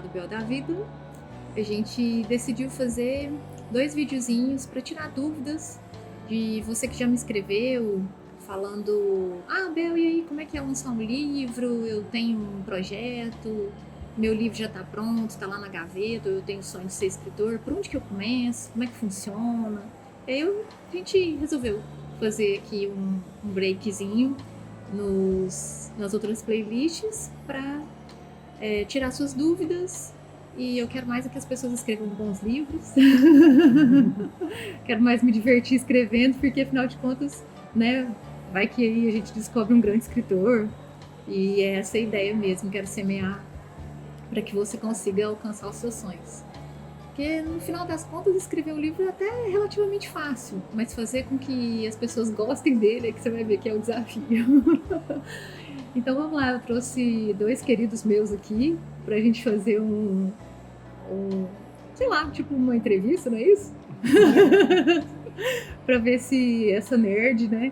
do Bel da Vida, a gente decidiu fazer 2 videozinhos para tirar dúvidas de você que já me escreveu, falando: ah, Bel, e aí, como é que é lançar um livro? Eu tenho um projeto, meu livro já está pronto, está lá na gaveta, eu tenho o sonho de ser escritor, por onde que eu começo? Como é que funciona? E aí a gente resolveu fazer aqui um breakzinho nas outras playlists para tirar suas dúvidas. E eu quero mais é que as pessoas escrevam bons livros. Quero mais me divertir escrevendo, porque afinal de contas, né, vai que aí a gente descobre um grande escritor. E é essa a ideia mesmo, quero semear para que você consiga alcançar os seus sonhos. Porque no final das contas, escrever um livro é até relativamente fácil, mas fazer com que as pessoas gostem dele é que você vai ver que é o desafio. Então vamos lá, eu trouxe 2 queridos meus aqui pra gente fazer sei lá, tipo uma entrevista, não é isso? Pra ver se essa nerd, né,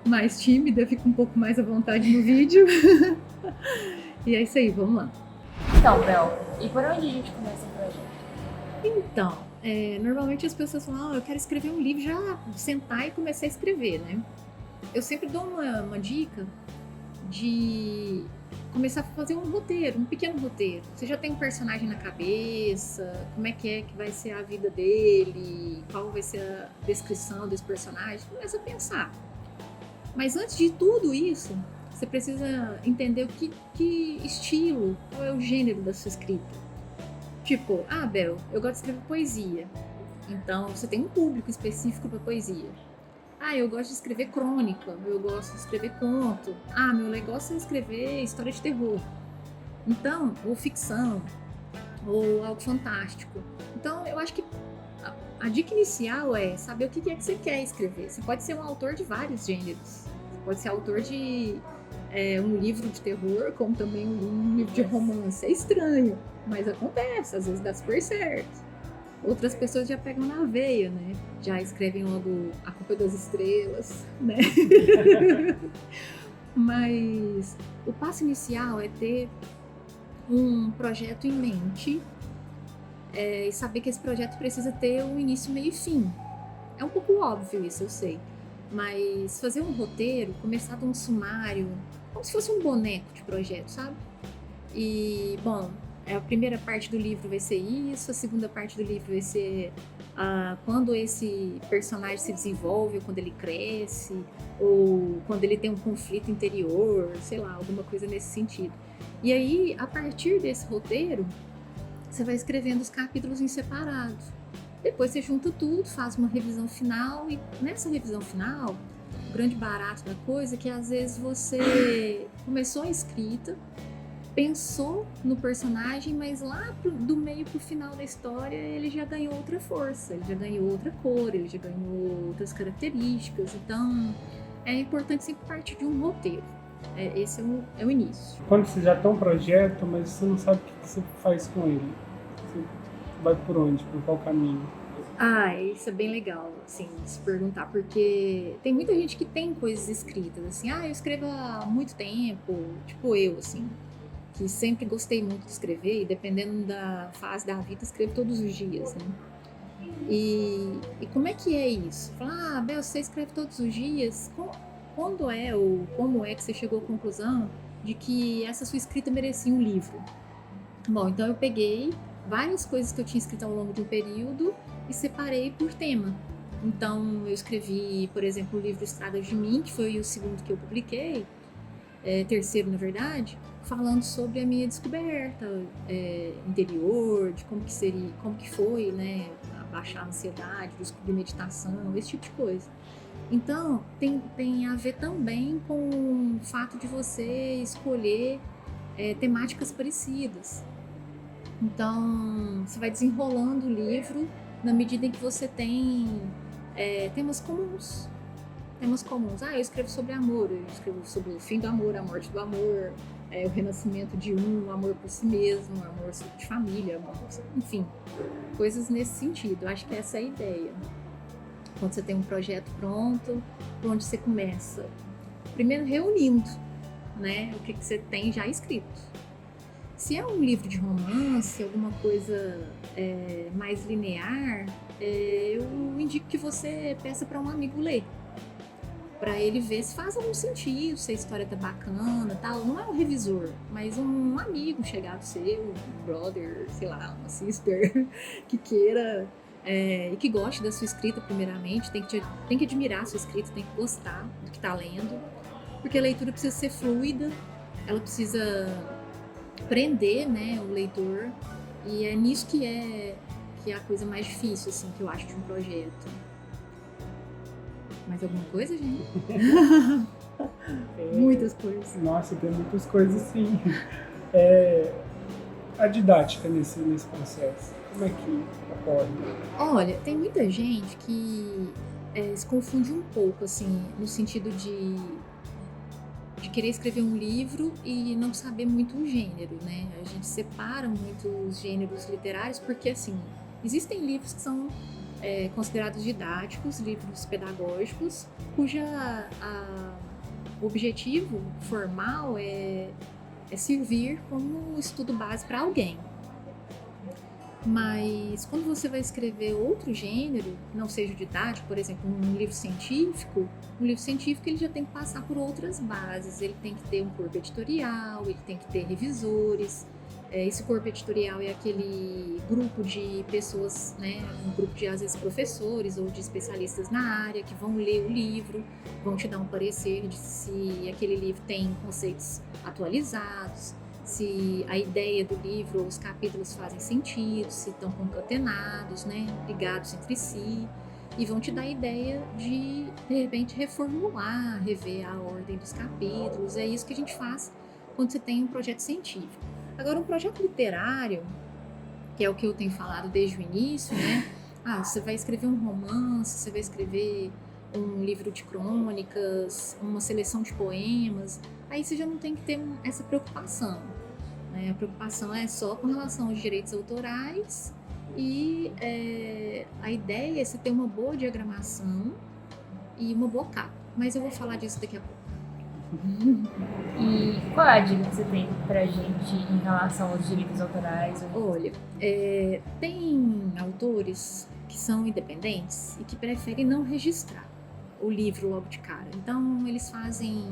mais tímida fica um pouco mais à vontade no vídeo. E é isso aí, vamos lá. Então, Bel, e por onde a gente começa o projeto? Então, normalmente as pessoas falam: eu quero escrever um livro, já sentar e começar a escrever, né? Eu sempre dou uma dica de começar a fazer um roteiro, um pequeno roteiro. Você já tem um personagem na cabeça, como é que vai ser a vida dele, qual vai ser a descrição desse personagem, começa a pensar. Mas antes de tudo isso, você precisa entender que estilo, qual é o gênero da sua escrita. Tipo, ah, Bel, eu gosto de escrever poesia. Então, você tem um público específico para poesia. Ah, eu gosto de escrever crônica, eu gosto de escrever conto. Ah, meu negócio é escrever história de terror. Então, ou ficção, ou algo fantástico. Então, eu acho que a dica inicial é saber o que é que você quer escrever. Você pode ser um autor de vários gêneros. Você pode ser autor de um livro de terror, como também um livro de romance. É estranho, mas acontece, às vezes dá super certo. Outras pessoas já pegam na veia, né? Já escrevem logo A Culpa é das Estrelas, né? Mas o passo inicial é ter um projeto em mente e saber que esse projeto precisa ter um início, meio e fim. É um pouco óbvio isso, eu sei. Mas fazer um roteiro, começar de um sumário, como se fosse um boneco de projeto, sabe? E, bom, a primeira parte do livro vai ser isso, a segunda parte do livro vai ser quando esse personagem se desenvolve, ou quando ele cresce, ou quando ele tem um conflito interior, sei lá, alguma coisa nesse sentido. E aí, a partir desse roteiro, você vai escrevendo os capítulos em separado. Depois você junta tudo, faz uma revisão final, e nessa revisão final, o grande barato da coisa é que às vezes você começou a escrita, pensou no personagem, mas lá do meio pro final da história ele já ganhou outra força, ele já ganhou outra cor, ele já ganhou outras características. Então é importante sempre partir de um roteiro. Esse é o início. Quando você já tem um projeto, mas você não sabe o que você faz com ele, você vai por onde, por qual caminho? Isso é bem legal, assim, de se perguntar, porque tem muita gente que tem coisas escritas, assim, eu escrevo há muito tempo, tipo eu, assim, que sempre gostei muito de escrever e dependendo da fase da vida, escrevo todos os dias, né? E como é que é isso? Falar, Bel, você escreve todos os dias, quando é ou como é que você chegou à conclusão de que essa sua escrita merecia um livro? Bom, então eu peguei várias coisas que eu tinha escrito ao longo de um período e separei por tema. Então eu escrevi, por exemplo, o livro Estradas de Mim, que foi o segundo que eu publiquei, terceiro na verdade, falando sobre a minha descoberta interior, de como que foi, né, abaixar a ansiedade, descobrir meditação, esse tipo de coisa. Então tem a ver também com o fato de você escolher temáticas parecidas. Então você vai desenrolando o livro na medida em que você tem temas comuns. Eu escrevo sobre amor, eu escrevo sobre o fim do amor, a morte do amor, o renascimento de o amor por si mesmo, o amor de família, enfim, coisas nesse sentido. Eu acho que essa é a ideia. Quando você tem um projeto pronto, por onde você começa? Primeiro reunindo, né, o que você tem já escrito. Se é um livro de romance, alguma coisa mais linear, eu indico que você peça para um amigo ler. Para ele ver se faz algum sentido, se a história tá bacana, tal. Não é um revisor, mas um amigo chegado seu, um brother, sei lá, uma sister, que queira e que goste da sua escrita primeiramente, tem que admirar a sua escrita, tem que gostar do que tá lendo, porque a leitura precisa ser fluida, ela precisa prender, né, o leitor, e é nisso que é a coisa mais difícil, assim, que eu acho de um projeto. Mais alguma coisa, gente? Muitas coisas. Nossa, tem muitas coisas sim. A didática nesse processo, como é que ocorre? Olha, tem muita gente que se confunde um pouco, assim, no sentido de querer escrever um livro e não saber muito o gênero, né? A gente separa muito os gêneros literários porque, assim, existem livros que são considerados didáticos, livros pedagógicos, o objetivo formal é servir como estudo base para alguém. Mas quando você vai escrever outro gênero, que não seja didático, por exemplo, um livro científico ele já tem que passar por outras bases. Ele tem que ter um corpo editorial, ele tem que ter revisores. Esse corpo editorial é aquele grupo de pessoas, né, um grupo de, às vezes, professores ou de especialistas na área que vão ler o livro, vão te dar um parecer de se aquele livro tem conceitos atualizados, se a ideia do livro ou os capítulos fazem sentido, se estão concatenados, né, ligados entre si, e vão te dar a ideia de repente, reformular, rever a ordem dos capítulos. É isso que a gente faz quando você tem um projeto científico. Agora, um projeto literário, que é o que eu tenho falado desde o início, né? Você vai escrever um romance, você vai escrever um livro de crônicas, uma seleção de poemas, aí você já não tem que ter essa preocupação, né? A preocupação é só com relação aos direitos autorais e a ideia é você ter uma boa diagramação e uma boa capa, mas eu vou falar disso daqui a pouco. E qual é a dica que você tem pra gente em relação aos direitos autorais? Olha, tem autores que são independentes e que preferem não registrar o livro logo de cara. Então, eles fazem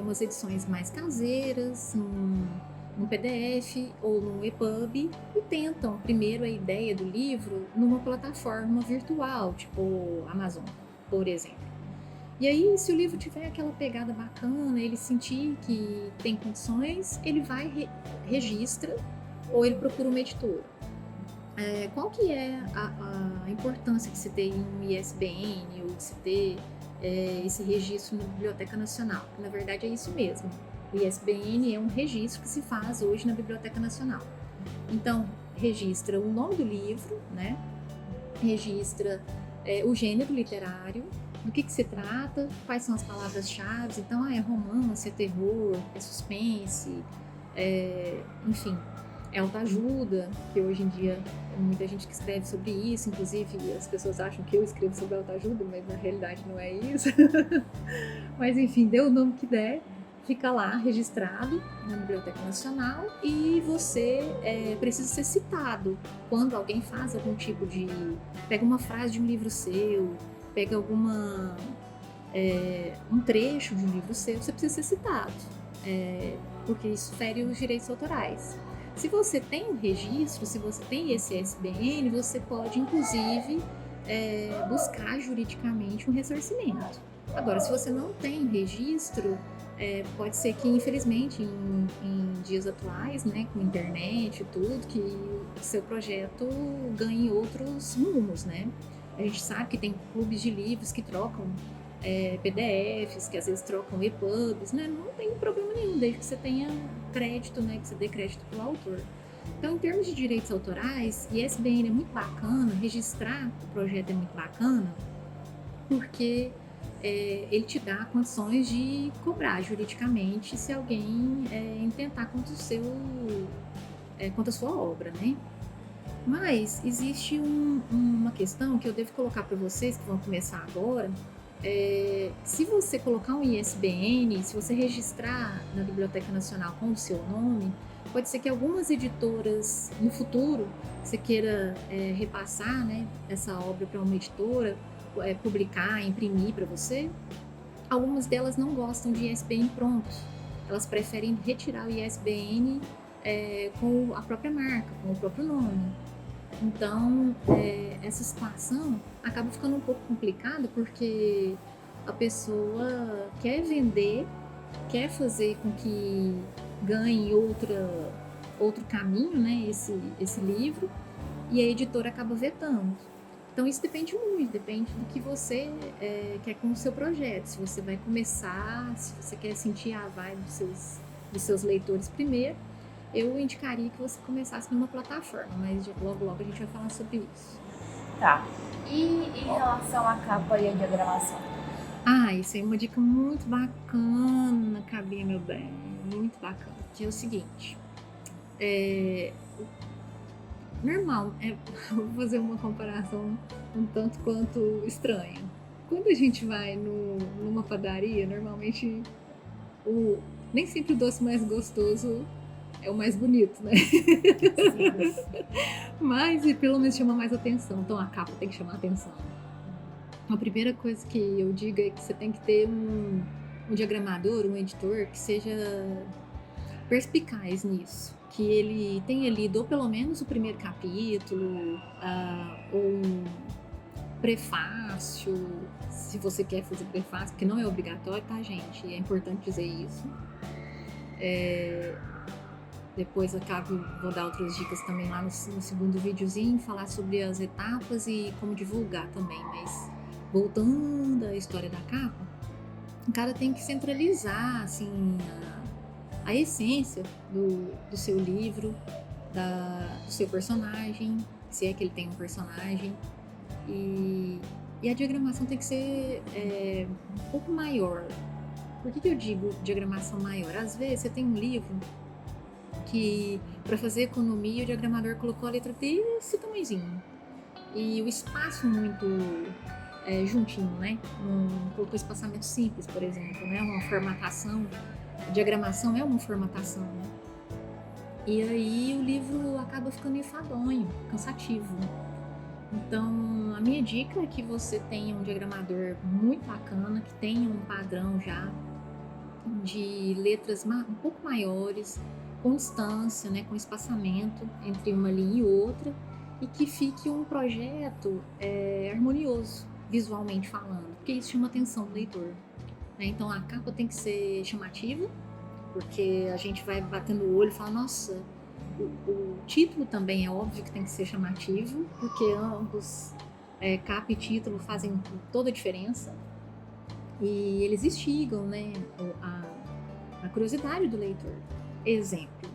umas edições mais caseiras, num PDF ou num EPUB, e tentam primeiro a ideia do livro numa plataforma virtual, tipo Amazon, por exemplo. E aí, se o livro tiver aquela pegada bacana, ele sentir que tem condições, ele vai, registra, ou ele procura uma editora. Qual que é a importância de se ter um ISBN ou de se ter esse registro na Biblioteca Nacional? Na verdade, é isso mesmo. O ISBN é um registro que se faz hoje na Biblioteca Nacional. Então, registra o nome do livro, né? Registra o gênero literário, do que se trata, quais são as palavras-chave. Então, é romance, é terror, é suspense, enfim, é autoajuda, que hoje em dia muita gente que escreve sobre isso, inclusive as pessoas acham que eu escrevo sobre autoajuda, mas na realidade não é isso. Mas enfim, dê o nome que der, fica lá registrado na Biblioteca Nacional e você precisa ser citado quando alguém faz algum tipo de... pega uma frase de um livro seu, pega um trecho de um livro seu, você precisa ser citado, porque isso fere os direitos autorais. Se você tem um registro, se você tem esse ISBN, você pode, inclusive, buscar juridicamente um ressarcimento. Agora, se você não tem registro, pode ser que, infelizmente, em dias atuais, né, com internet e tudo, que o seu projeto ganhe outros rumos, né? A gente sabe que tem clubes de livros que trocam PDFs, que às vezes trocam EPUBs, né? Não tem problema nenhum, desde que você tenha crédito, né? Que você dê crédito para o autor. Então, em termos de direitos autorais, ISBN é muito bacana, registrar o projeto é muito bacana, porque ele te dá condições de cobrar juridicamente se alguém intentar contra a sua obra, né? Mas existe uma questão que eu devo colocar para vocês que vão começar agora. Se você colocar um ISBN, se você registrar na Biblioteca Nacional com o seu nome, Pode ser que algumas editoras, no futuro, você queira repassar, né, essa obra para uma editora, publicar, imprimir para você. Algumas delas não gostam de ISBN pronto. Elas preferem retirar o ISBN com a própria marca, com o próprio nome. Então, essa situação acaba ficando um pouco complicada porque a pessoa quer vender, quer fazer com que ganhe outro caminho, né, esse livro, e a editora acaba vetando. Então isso depende muito, depende do que você quer com o seu projeto. Se você vai começar, se você quer sentir a vibe dos seus leitores primeiro, eu indicaria que você começasse numa plataforma, mas logo a gente vai falar sobre isso. Tá. E em relação à capa e à diagramação? Isso é uma dica muito bacana, Cabinha, meu bem, muito bacana. Que é o seguinte, normal, vou fazer uma comparação um tanto quanto estranha. Quando a gente vai numa padaria, normalmente nem sempre o doce mais gostoso é o mais bonito, né? Mas pelo menos chama mais atenção, então a capa tem que chamar atenção. A primeira coisa que eu digo é que você tem que ter um diagramador, um editor que seja perspicaz nisso, que ele tenha lido ou pelo menos o primeiro capítulo, ou um prefácio, se você quer fazer prefácio, porque não é obrigatório, tá, gente? É importante dizer isso. Depois vou dar outras dicas também lá no segundo videozinho, falar sobre as etapas e como divulgar também, mas voltando à história da capa, o cara tem que centralizar, assim, a essência do seu livro, do seu personagem, se é que ele tem um personagem, e a diagramação tem que ser um pouco maior. Por que eu digo diagramação maior? Às vezes você tem um livro que, para fazer economia, o diagramador colocou a letra desse tamanhozinho e o espaço muito juntinho, né? Colocou espaçamento simples, por exemplo, né? Uma formatação. A diagramação é uma formatação, né? E aí o livro acaba ficando enfadonho, cansativo. Então, a minha dica é que você tenha um diagramador muito bacana, que tenha um padrão já de letras um pouco maiores, com distância, né, com espaçamento entre uma linha e outra, e que fique um projeto harmonioso, visualmente falando, porque isso chama a atenção do leitor. Né? Então, a capa tem que ser chamativa, porque a gente vai batendo o olho e fala, nossa, o título também é óbvio que tem que ser chamativo, porque ambos, capa e título, fazem toda a diferença. E eles instigam, né, a curiosidade do leitor. Exemplo,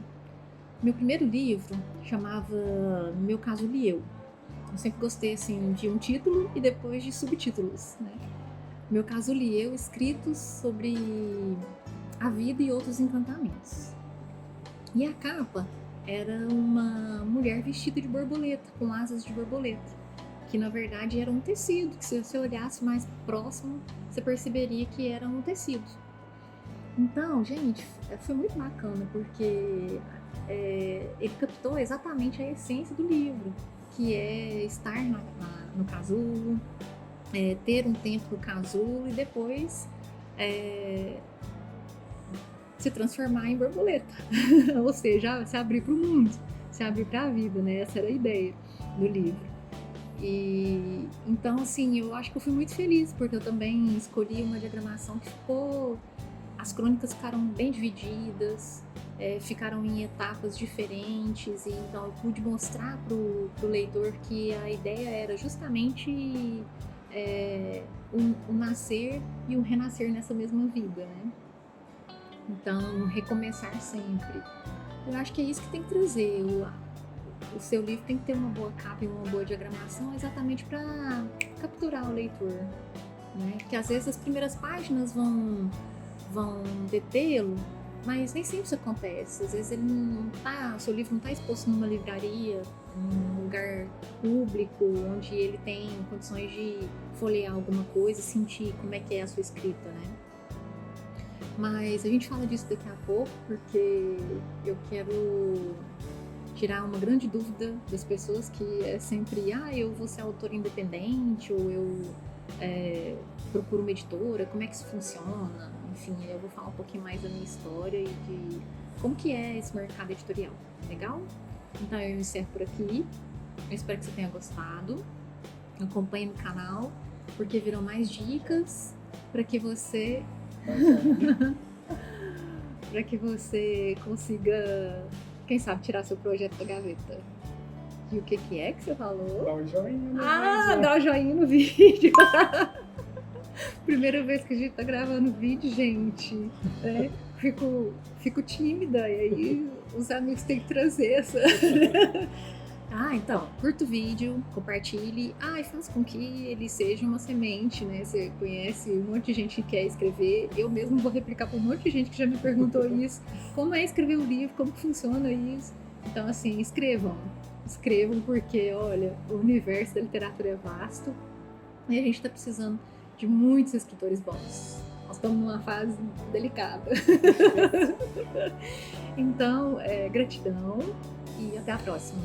meu primeiro livro chamava Meu Caso Li Eu. Eu sempre gostei assim, de um título e depois de subtítulos. Né? Meu Caso Li Eu, escritos sobre a vida e outros encantamentos. E a capa era uma mulher vestida de borboleta, com asas de borboleta, que na verdade era um tecido, que se você olhasse mais próximo, você perceberia que era um tecido. Então, gente, foi muito bacana, porque ele captou exatamente a essência do livro, que é estar no casulo, ter um tempo no casulo e depois se transformar em borboleta, ou seja, se abrir para o mundo, se abrir para a vida, né? Essa era a ideia do livro. E então, assim, eu acho que eu fui muito feliz, porque eu também escolhi uma diagramação que as crônicas ficaram bem divididas, ficaram em etapas diferentes, e então eu pude mostrar pro leitor que a ideia era justamente um nascer e um renascer nessa mesma vida, né? Então, recomeçar sempre. Eu acho que é isso que tem que trazer. O seu livro tem que ter uma boa capa e uma boa diagramação exatamente para capturar o leitor, né? Porque às vezes as primeiras páginas vão detê-lo, mas nem sempre isso acontece. Às vezes o seu livro não está exposto numa livraria, num lugar público, onde ele tem condições de folhear alguma coisa e sentir como é que é a sua escrita, né? Mas a gente fala disso daqui a pouco, porque eu quero tirar uma grande dúvida das pessoas, que é sempre, eu vou ser autora independente, ou eu procuro uma editora, como é que isso funciona? Enfim, eu vou falar um pouquinho mais da minha história e de como que é esse mercado editorial. Legal? Então eu encerro por aqui. Eu espero que você tenha gostado. Acompanhe no canal, porque virão mais dicas para que você consiga, quem sabe, tirar seu projeto da gaveta. E o que é que você falou? Dá um joinha, né? Dá um joinha no vídeo. Primeira vez que a gente tá gravando vídeo, gente, né? Fico tímida, e aí os amigos têm que trazer essa. Então, curta o vídeo, compartilhe, e faça com que ele seja uma semente, né? Você conhece um monte de gente que quer escrever, eu mesmo vou replicar para um monte de gente que já me perguntou isso, como é escrever um livro, como que funciona isso. Então, assim, escrevam, porque, olha, o universo da literatura é vasto e a gente tá precisando de muitos escritores bons. Nós estamos numa fase delicada. Então, gratidão e até a próxima.